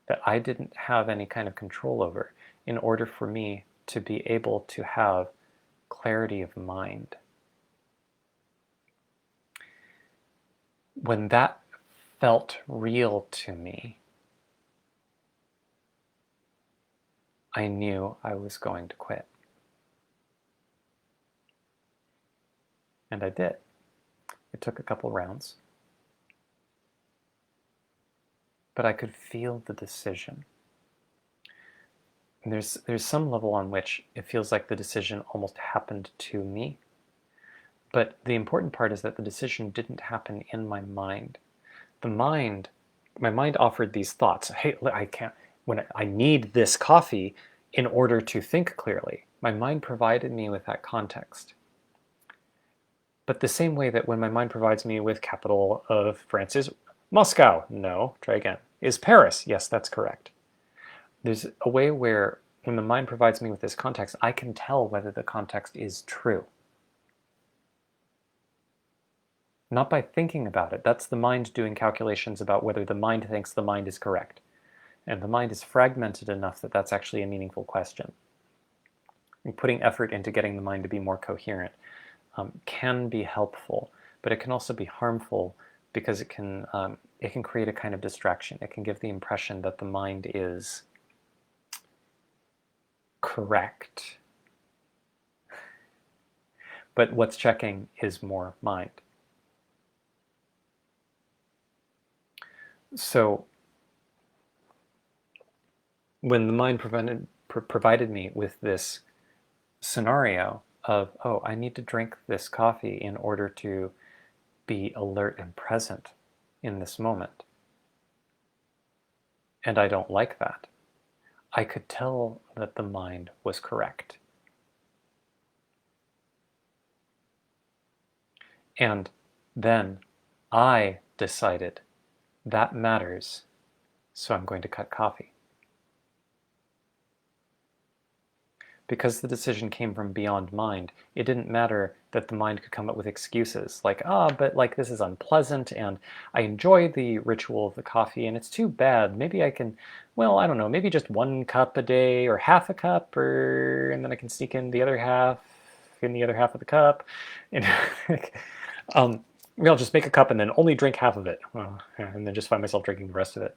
that I didn't have any kind of control over in order for me to be able to have clarity of mind. When that felt real to me, I knew I was going to quit. And I did. It took a couple rounds. But I could feel the decision. And there's some level on which it feels like the decision almost happened to me. But the important part is that the decision didn't happen in my mind. My mind offered these thoughts. Hey, I need this coffee in order to think clearly. My mind provided me with that context. But the same way that when my mind provides me with capital of France is Moscow. No, try again. Is Paris? Yes, that's correct. There's a way where when the mind provides me with this context, I can tell whether the context is true. Not by thinking about it. That's the mind doing calculations about whether the mind thinks the mind is correct. And the mind is fragmented enough that that's actually a meaningful question. And putting effort into getting the mind to be more coherent can be helpful, but it can also be harmful because it can create a kind of distraction. It can give the impression that the mind is correct, but what's checking is more mind. So when the mind provided me with this scenario of, oh, I need to drink this coffee in order to be alert and present in this moment, and I don't like that, I could tell that the mind was correct. And then I decided that matters, so I'm going to cut coffee. Because the decision came from beyond mind, it didn't matter that the mind could come up with excuses like, but like this is unpleasant and I enjoy the ritual of the coffee and it's too bad. Maybe I can, well, I don't know, maybe just 1 cup a day or half a cup, and then I can sneak in the other half of the cup. And maybe I'll just make a cup and then only drink half of it, and then just find myself drinking the rest of it.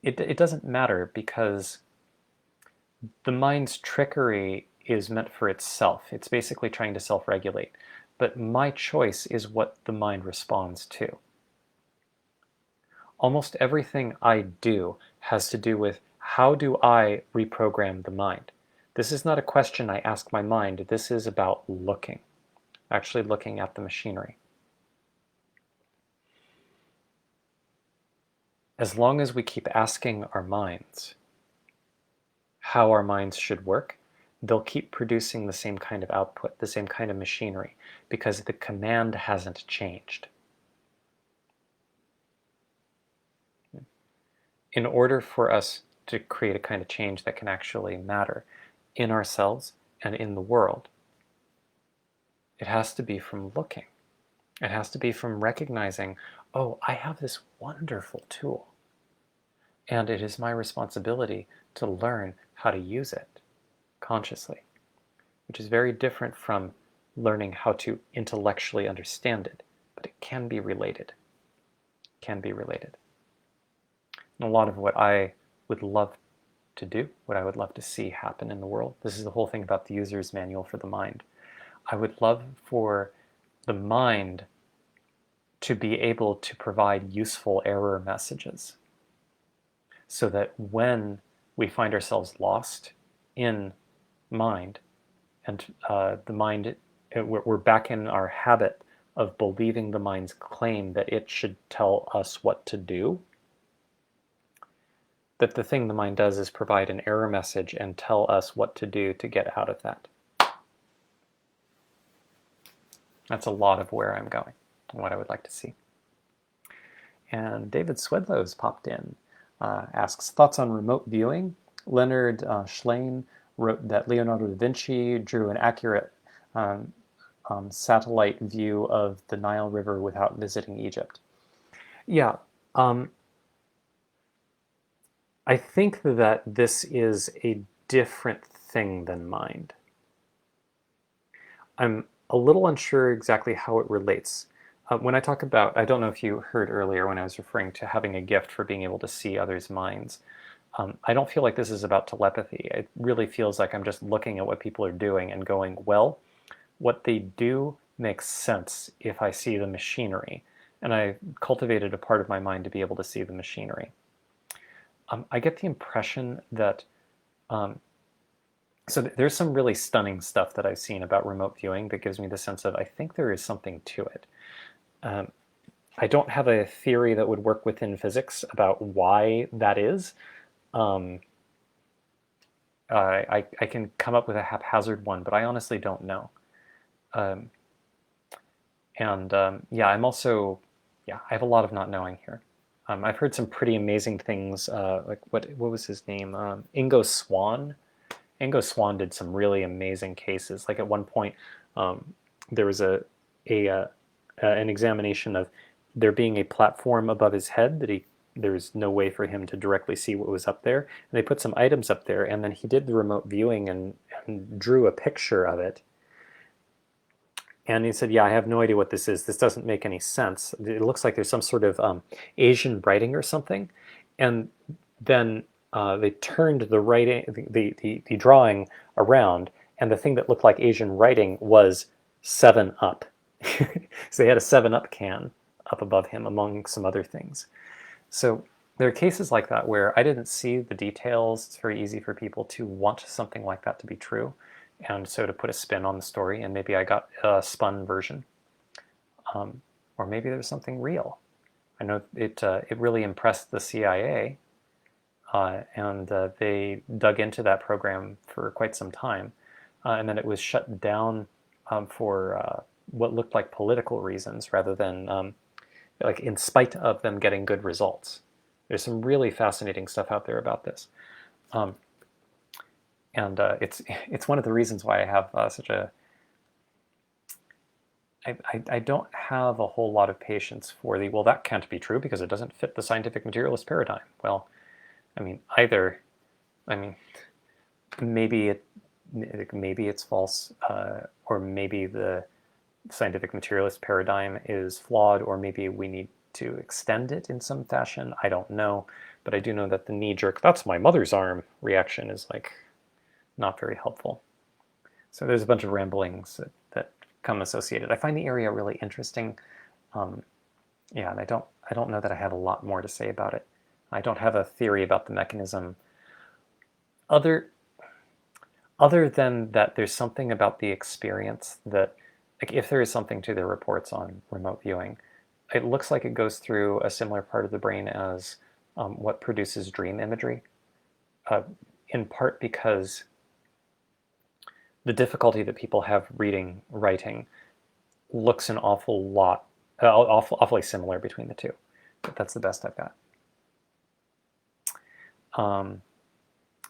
It doesn't matter, because the mind's trickery is meant for itself. It's basically trying to self-regulate. But my choice is what the mind responds to. Almost everything I do has to do with how do I reprogram the mind. This is not a question I ask my mind. This is about looking, actually looking at the machinery. As long as we keep asking our minds how our minds should work, they'll keep producing the same kind of output, the same kind of machinery, because the command hasn't changed. In order for us to create a kind of change that can actually matter in ourselves and in the world, it has to be from looking. It has to be from recognizing, oh, I have this wonderful tool, and it is my responsibility to learn how to use it consciously, which is very different from learning how to intellectually understand it, but it can be related. Can be related. And a lot of what I would love to do, what I would love to see happen in the world, this is the whole thing about the user's manual for the mind. I would love for the mind to be able to provide useful error messages, so that when we find ourselves lost in mind, and the mind, we're back in our habit of believing the mind's claim that it should tell us what to do, that the thing the mind does is provide an error message and tell us what to do to get out of that. That's a lot of where I'm going and what I would like to see. And David Swedlow's popped in. Asks, thoughts on remote viewing? Leonard Schlein wrote that Leonardo da Vinci drew an accurate satellite view of the Nile River without visiting Egypt. Yeah, I think that this is a different thing than mind. I'm a little unsure exactly how it relates. When I talk about, I don't know if you heard earlier when I was referring to having a gift for being able to see others' minds. I don't feel like this is about telepathy. It really feels like I'm just looking at what people are doing and going, well, what they do makes sense if I see the machinery. And I cultivated a part of my mind to be able to see the machinery. I get the impression that, so there's some really stunning stuff that I've seen about remote viewing that gives me the sense of, I think there is something to it. I don't have a theory that would work within physics about why that is. I can come up with a haphazard one, but I honestly don't know. Yeah, I'm also, I have a lot of not knowing here. I've heard some pretty amazing things, like what was his name? Ingo Swann. Ingo Swann did some really amazing cases. Like at one point, there was an examination of there being a platform above his head that there's no way for him to directly see what was up there. And they put some items up there, and then he did the remote viewing and drew a picture of it. And he said, yeah, I have no idea what this is. This doesn't make any sense. It looks like there's some sort of Asian writing or something. And then they turned the writing, the drawing around, and the thing that looked like Asian writing was 7 Up. So they had a 7 Up can up above him, among some other things. So there are cases like that where I didn't see the details. It's very easy for people to want something like that to be true, and so to put a spin on the story, and maybe I got a spun version, or maybe there's something real. I know it really impressed the CIA, and they dug into that program for quite some time, and then it was shut down for what looked like political reasons rather than like in spite of them getting good results. There's some really fascinating stuff out there about this. Um, and it's one of the reasons why I have such a I don't have a whole lot of patience for the, well, that can't be true because it doesn't fit the scientific materialist paradigm. Well, I mean, I mean, maybe it's false, or maybe the scientific materialist paradigm is flawed, or maybe we need to extend it in some fashion. I don't know, but I do know that the knee-jerk, that's my mother's arm reaction is like not very helpful. So there's a bunch of ramblings that come associated. I find the area really interesting. Yeah, and I don't know that I have a lot more to say about it. I don't have a theory about the mechanism other than that there's something about the experience that, like, if there is something to their reports on remote viewing, it looks like it goes through a similar part of the brain as what produces dream imagery, in part because the difficulty that people have reading writing looks an awfully similar between the two. But that's the best I've got.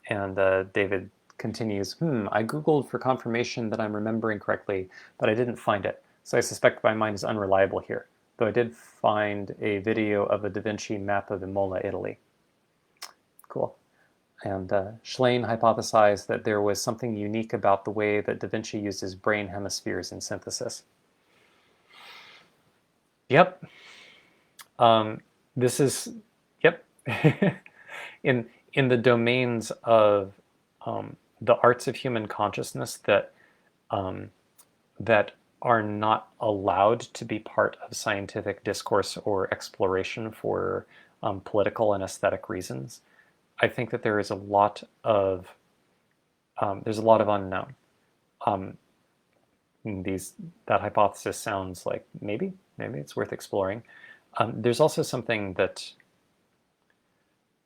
And David continues, I Googled for confirmation that I'm remembering correctly, but I didn't find it. So I suspect my mind is unreliable here, though I did find a video of a Da Vinci map of Imola, Italy. Cool. And Schlein hypothesized that there was something unique about the way that Da Vinci used his brain hemispheres in synthesis. Yep. This is, yep. in the domains of the arts of human consciousness that that are not allowed to be part of scientific discourse or exploration for political and aesthetic reasons, I think that there is a lot of unknown. That hypothesis sounds like maybe it's worth exploring. There's also something that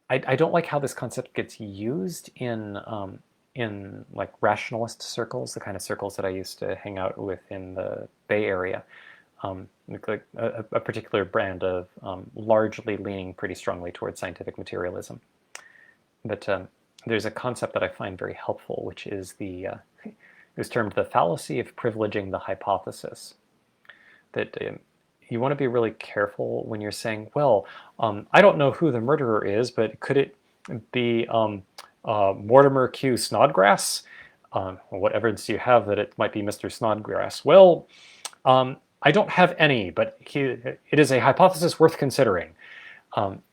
I don't like how this concept gets used in like rationalist circles, the kind of circles that I used to hang out with in the Bay Area. Like a particular brand of largely leaning pretty strongly towards scientific materialism. But there's a concept that I find very helpful, which is it was termed the fallacy of privileging the hypothesis. That you want to be really careful when you're saying, well, I don't know who the murderer is, but could it be Mortimer Q. Snodgrass? What evidence do you have that it might be Mr. Snodgrass? Well, I don't have any, but it is a hypothesis worth considering.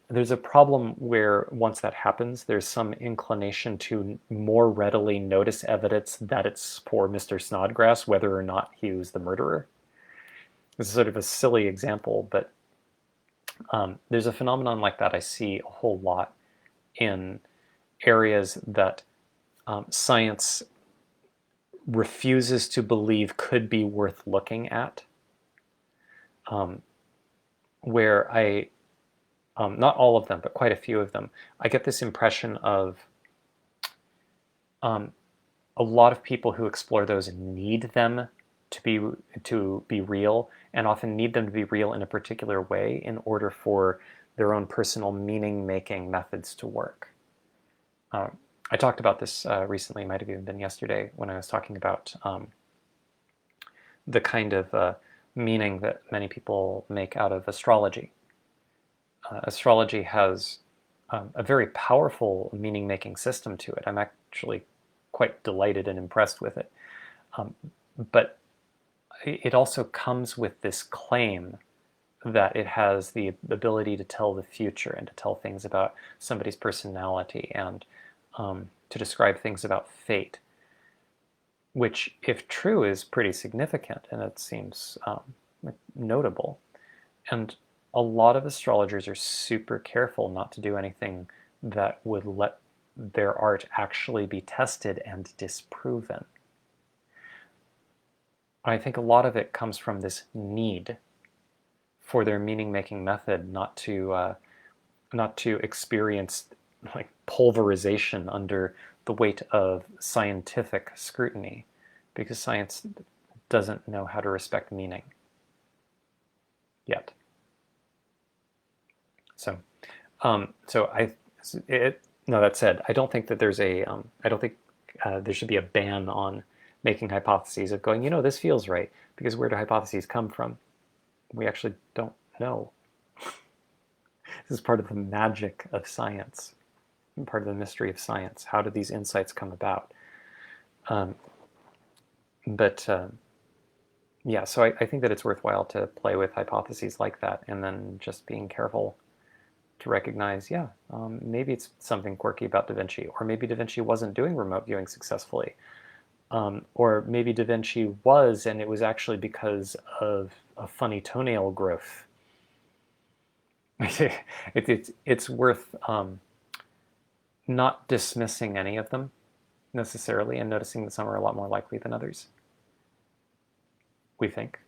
There's a problem where once that happens, there's some inclination to more readily notice evidence that it's for Mr. Snodgrass, whether or not he was the murderer. This is sort of a silly example, but there's a phenomenon like that I see a whole lot in areas that science refuses to believe could be worth looking at, where not all of them, but quite a few of them, I get this impression of a lot of people who explore those need them to be real, and often need them to be real in a particular way in order for their own personal meaning-making methods to work. I talked about this recently, might have even been yesterday, when I was talking about the kind of meaning that many people make out of astrology. Astrology has a very powerful meaning-making system to it. I'm actually quite delighted and impressed with it. But it also comes with this claim that it has the ability to tell the future and to tell things about somebody's personality and to describe things about fate, which, if true, is pretty significant and it seems notable. And a lot of astrologers are super careful not to do anything that would let their art actually be tested and disproven. I think a lot of it comes from this need for their meaning-making method not to experience like pulverization under the weight of scientific scrutiny, because science doesn't know how to respect meaning yet. So, that said, I don't think that there's I don't think there should be a ban on making hypotheses of going, this feels right, because where do hypotheses come from? We actually don't know. This is part of the magic of science, part of the mystery of science. How do these insights come about? Yeah, so I think that it's worthwhile to play with hypotheses like that, and then just being careful to recognize, maybe it's something quirky about Da Vinci, or maybe Da Vinci wasn't doing remote viewing successfully, or maybe Da Vinci was, and it was actually because of a funny toenail growth. It's worth not dismissing any of them necessarily, and noticing that some are a lot more likely than others, we think.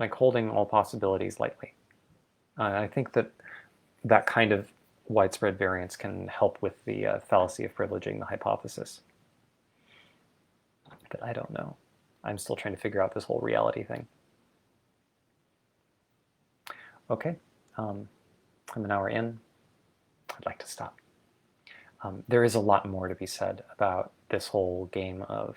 Like holding all possibilities lightly. I think that kind of widespread variance can help with the fallacy of privileging the hypothesis. But I don't know. I'm still trying to figure out this whole reality thing. Okay, I'm an hour in. I'd like to stop. There is a lot more to be said about this whole game of,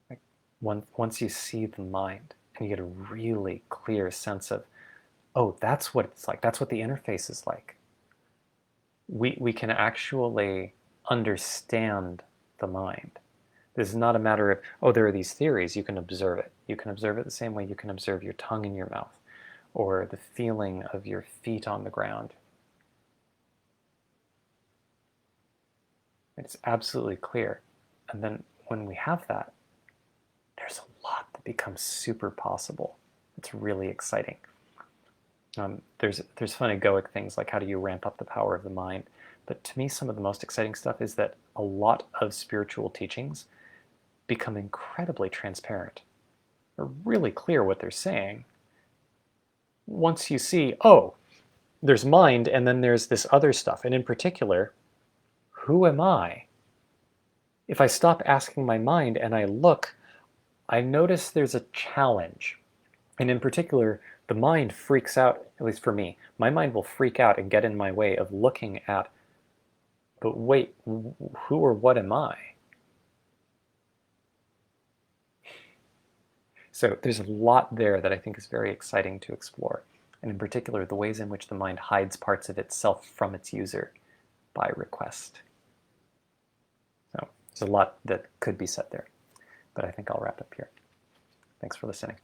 like, once you see the mind and you get a really clear sense of, oh, that's what it's like, that's what the interface is like. We can actually understand the mind. This is not a matter of, oh, there are these theories, you can observe it. You can observe it the same way you can observe your tongue in your mouth, or the feeling of your feet on the ground. It's absolutely clear. And then when we have that, there's a lot that becomes super possible. It's really exciting. There's fun egoic things like how do you ramp up the power of the mind. But to me, some of the most exciting stuff is that a lot of spiritual teachings become incredibly transparent. They're really clear what they're saying. Once you see, oh, there's mind and then there's this other stuff. And in particular, who am I? If I stop asking my mind and I look, I notice there's a challenge. And in particular, the mind freaks out, at least for me. My mind will freak out and get in my way of looking at, but wait, who or what am I? So there's a lot there that I think is very exciting to explore. And in particular, the ways in which the mind hides parts of itself from its user by request. So there's a lot that could be said there, but I think I'll wrap up here. Thanks for listening.